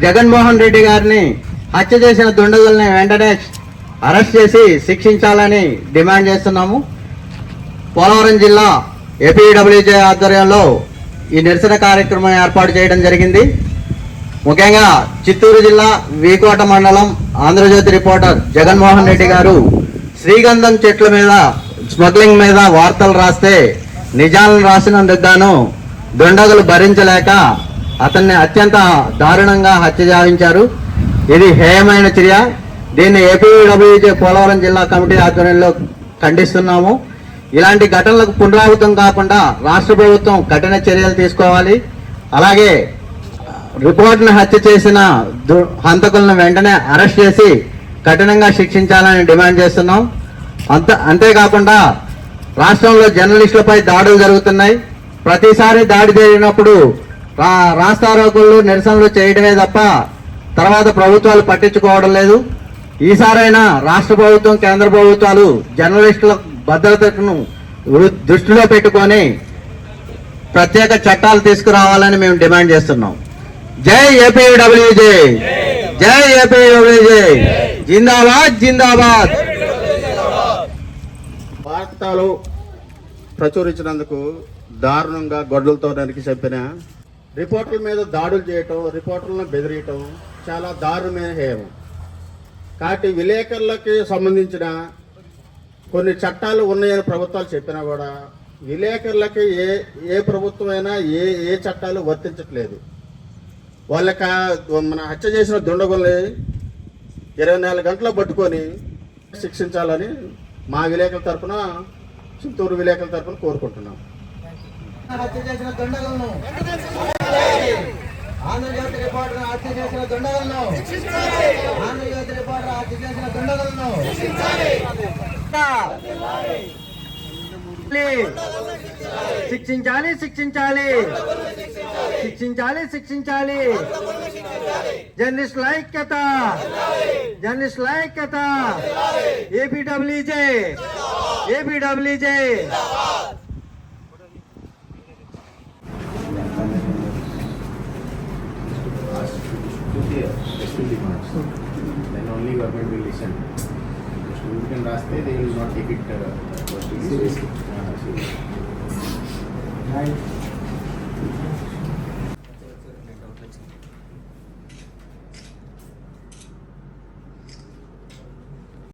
జగన్మోహన్ రెడ్డి గారిని హత్య చేసిన దుండగుల్ని వెంటనే అరెస్ట్ చేసి శిక్షించాలని డిమాండ్ చేస్తున్నాము. పోలవరం జిల్లా ఏపీడబ్ల్యూజే ఆధ్వర్యంలో ఈ నిరసన కార్యక్రమం ఏర్పాటు చేయడం జరిగింది. ముఖ్యంగా చిత్తూరు జిల్లా వీకోట మండలం ఆంధ్రజ్యోతి రిపోర్టర్ జగన్మోహన్ రెడ్డి గారు శ్రీగంధం చెట్ల మీద స్మగ్లింగ్ మీద వార్తలు రాస్తే నిజాలను రాసినందుకు గాను దుండగులు భరించలేక అతన్ని అత్యంత దారుణంగా హత్య గావించారు. ఇది హేయమైన చర్య. దీన్ని ఏపీడబ్ల్యూజే పోలవరం జిల్లా కమిటీ ఆధ్వర్యంలో ఖండిస్తున్నాము. ఇలాంటి ఘటనలకు పునరావృతం కాకుండా రాష్ట్ర ప్రభుత్వం కఠిన చర్యలు తీసుకోవాలి. అలాగే రిపోర్ట్ను హత్య చేసిన హంతకులను వెంటనే అరెస్ట్ చేసి కఠినంగా శిక్షించాలని డిమాండ్ చేస్తున్నాం. అంతేకాకుండా రాష్ట్రంలో జర్నలిస్టులపై దాడులు జరుగుతున్నాయి. ప్రతిసారి దాడి జరిగినప్పుడు రాస్తారోకులు నిరసనలు చేయడమే తప్ప తర్వాత ప్రభుత్వాలు పట్టించుకోవడం లేదు. ఈసారైనా రాష్ట్ర ప్రభుత్వం కేంద్ర ప్రభుత్వాలు జర్నలిస్టుల భద్రతను దృష్టిలో పెట్టుకొని ప్రత్యేక చట్టాలు తీసుకురావాలని మేము డిమాండ్ చేస్తున్నాం. జై ఏపీడబ్ల్యూజే, జై ఏపీడబ్ల్యూజే, జిందాబాద్ జిందాబాద్. వార్తలు ప్రచురించినందుకు దారుణంగా గొడ్డలతో నరికి చంపిన రిపోర్టర్ల మీద దాడులు చేయటం, రిపోర్టర్లను బెదిరియటం చాలా దారుణమైన హేయం. కాబట్టి విలేకరులకి సంబంధించిన కొన్ని చట్టాలు ఉన్నాయని ప్రభుత్వాలు చెప్పినా కూడా విలేకరులకి ఏ ప్రభుత్వమైనా ఏ చట్టాలు వర్తించట్లేదు. వాళ్ళకి మన హత్య చేసిన దుండగుల్ని 24 గంటలు పట్టుకొని శిక్షించాలని మా విలేకరుల తరఫున, చిత్తూరు విలేకరుల తరఫున కోరుకుంటున్నాం. హత్య చేసిన దుండగులను, ఆంధ్రజ్యోతి రిపోర్టర్ హత్య చేసిన దుండగులను, ఆంధ్రజ్యోతి రిపోర్టర్ హత్య చేసిన దుండగులను శిక్షించాలి, శిక్షించాలి, శిక్షించాలి, శిక్షించాలి. జర్నలిస్టుల ఐక్యత, జర్నలిస్టుల ఐక్యత. APWJ, APWJ. Then only government will listen. The student can raste, they will not take it seriously.